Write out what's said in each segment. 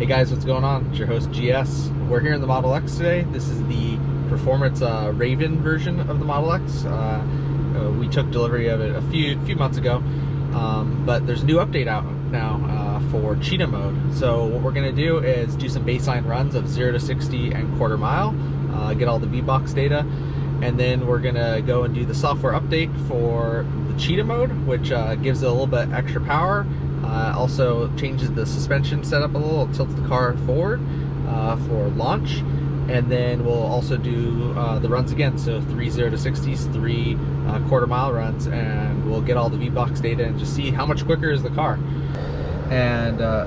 Hey guys, what's going on? It's your host GS. We're here in the Model X today. This is the performance Raven version of the Model X. We took delivery of it a few months ago, but there's a new update out now for Cheetah mode. So what we're gonna do is do some baseline runs of 0 to 60 and quarter mile, get all the VBox data, and then we're gonna go and do the software update for the Cheetah mode, which gives it a little bit extra power. Also changes the suspension setup a little, tilts the car forward for launch, and then we'll also do the runs again. So 3 0 to 60s, 3 quarter mile runs, and we'll get all the VBox data and just see how much quicker is the car. And all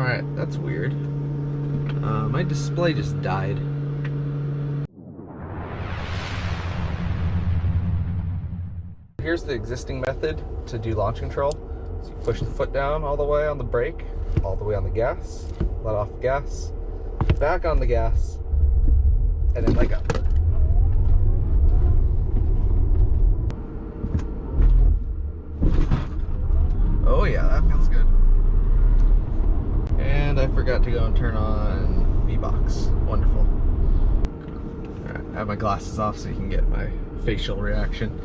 right, that's weird. My display just died. Here's the existing method to do launch control. So you push the foot down all the way on the brake, all the way on the gas, let off the gas, back on the gas, and then let go. Oh yeah, that feels good. And I forgot to go and turn on VBox. Wonderful. All right, I have my glasses off so you can get my facial reaction.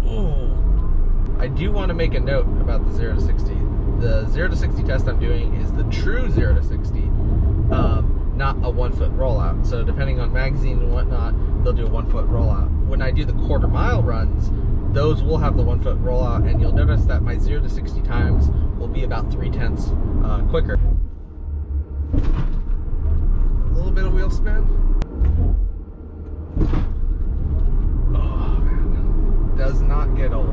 Oh, I do want to make a note about the 0 to 60. The 0 to 60 test I'm doing is the true 0 to 60, not a 1 foot rollout. So depending on magazine and whatnot, they'll do a 1 foot rollout. When I do the quarter mile runs, those will have the 1 foot rollout, and you'll notice that my 0 to 60 times will be about 3/10 quicker. A little bit of wheel spin. Does not get old.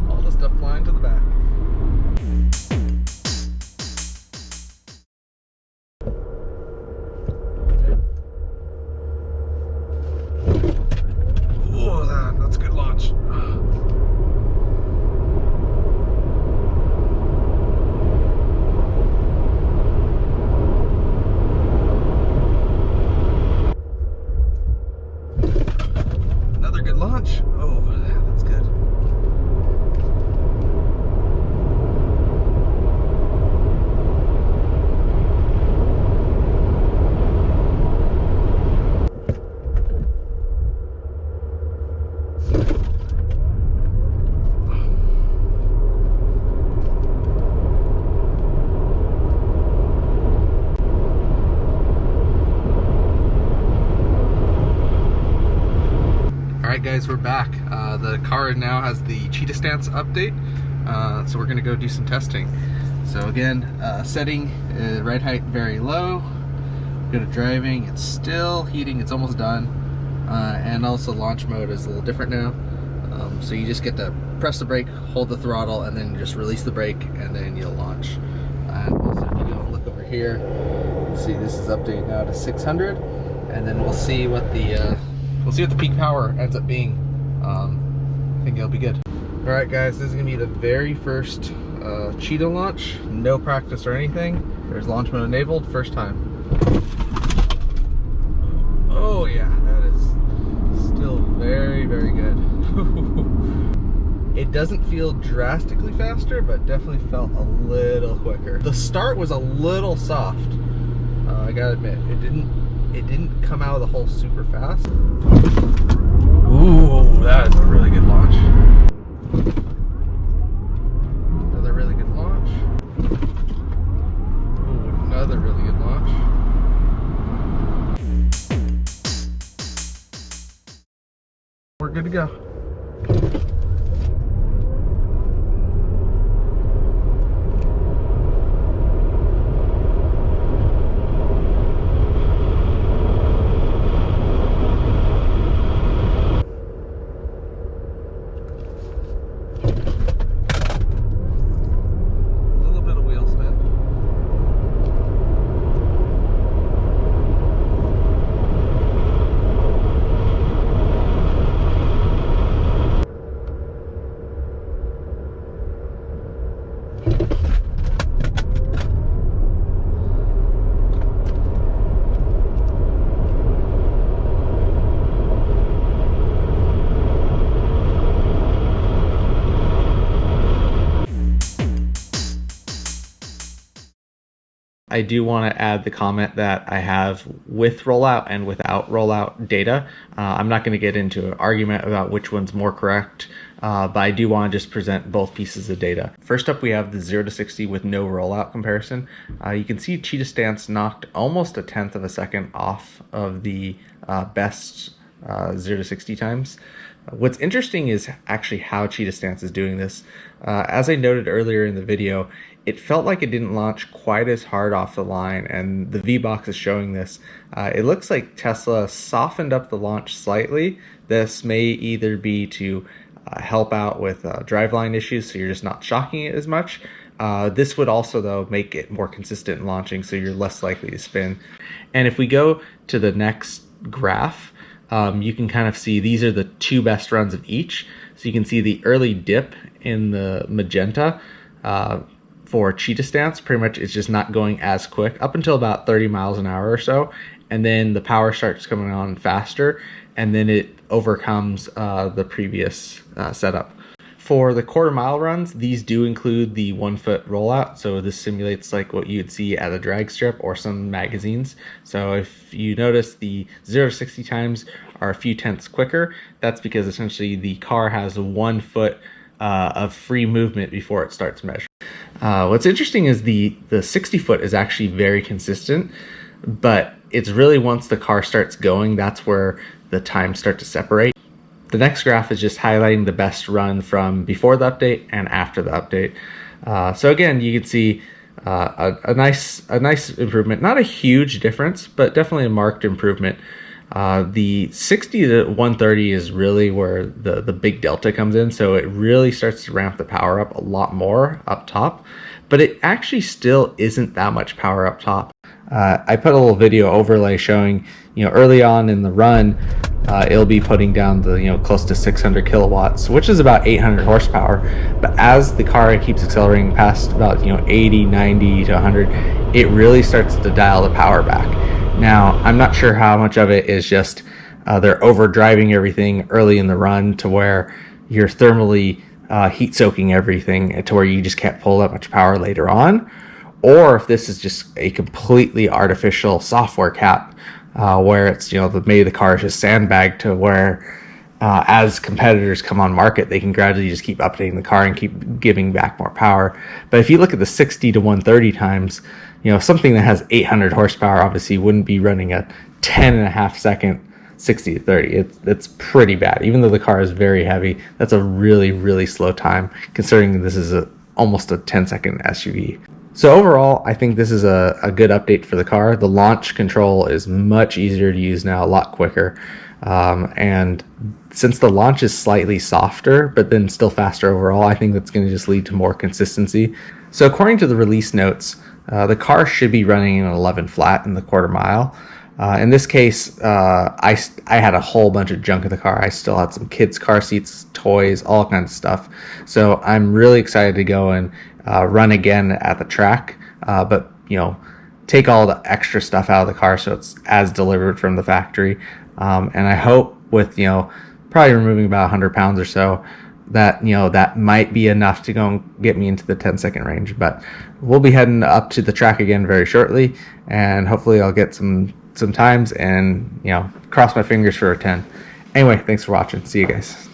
All the stuff flying to the back. Oh, that's a good launch. Launch. Oh, that's good. Alright guys, we're back. The car now has the Cheetah Stance update, so we're going to go do some testing. So again, setting ride height very low. Go to driving, it's still heating, it's almost done. And also launch mode is a little different now. So you just get to press the brake, hold the throttle, and then just release the brake, and then you'll launch. And also if you go and look over here, you'll see this is update now to 600, and then we'll see what the peak power ends up being. I think it'll be good. All right guys, this is gonna be the very first Cheetah launch. No practice or anything. There's launch mode enabled, first time. Oh yeah, that is still very, very good. It doesn't feel drastically faster, but definitely felt a little quicker. The start was a little soft. I gotta admit, it didn't come out of the hole super fast. Ooh, that is a really good launch. Another really good launch. Ooh, another really good launch. We're good to go. I do want to add the comment that I have with rollout and without rollout data. I'm not going to get into an argument about which one's more correct, but I do want to just present both pieces of data. First up, we have the 0 to 60 with no rollout comparison. You can see Cheetah Stance knocked almost 1/10 of a second off of the best 0 to 60 times. What's interesting is actually how Cheetah Stance is doing this. As I noted earlier in the video, it felt like it didn't launch quite as hard off the line, and the VBox is showing this. It looks like Tesla softened up the launch slightly. This may either be to help out with driveline issues, so you're just not shocking it as much. This would also, though, make it more consistent in launching, so you're less likely to spin. And if we go to the next graph, you can kind of see these are the two best runs of each. So you can see the early dip in the magenta for Cheetah Stance. Pretty much it's just not going as quick up until about 30 miles an hour or so. And then the power starts coming on faster, and then it overcomes the previous setup. For the quarter-mile runs, these do include the 1-foot rollout, so this simulates like what you'd see at a drag strip or some magazines. So if you notice, the 0 to 60 times are a few tenths quicker. That's because essentially the car has 1 foot of free movement before it starts measuring. What's interesting is the 60 foot is actually very consistent, but it's really once the car starts going, that's where the times start to separate. The next graph is just highlighting the best run from before the update and after the update. So again, you can see a nice improvement. Not a huge difference, but definitely a marked improvement. The 60 to 130 is really where the big delta comes in. So it really starts to ramp the power up a lot more up top, but it actually still isn't that much power up top. I put a little video overlay showing, early on in the run, it'll be putting down the, close to 600 kilowatts, which is about 800 horsepower. But as the car keeps accelerating past about, 80, 90 to 100, it really starts to dial the power back. Now, I'm not sure how much of it is just they're over driving everything early in the run to where you're thermally heat soaking everything to where you just can't pull that much power later on, or if this is just a completely artificial software cap where it's, maybe the car is just sandbagged to where as competitors come on market, they can gradually just keep updating the car and keep giving back more power. But if you look at the 60 to 130 times, something that has 800 horsepower obviously wouldn't be running a 10.5 second 60 to 30. It's pretty bad. Even though the car is very heavy, that's a really, really slow time considering this is almost a 10-second SUV. So overall, I think this is a good update for the car. The launch control is much easier to use now, a lot quicker. And since the launch is slightly softer, but then still faster overall, I think that's going to just lead to more consistency. So according to the release notes, the car should be running an 11 flat in the quarter mile. In this case, I had a whole bunch of junk in the car. I still had some kids' car seats, toys, all kinds of stuff. So I'm really excited to go and run again at the track, but take all the extra stuff out of the car so it's as delivered from the factory. And I hope with probably removing about 100 pounds or so, that that might be enough to go and get me into the 10-second range. But we'll be heading up to the track again very shortly, and hopefully I'll get some times and cross my fingers for a 10. Anyway, thanks for watching. See you guys.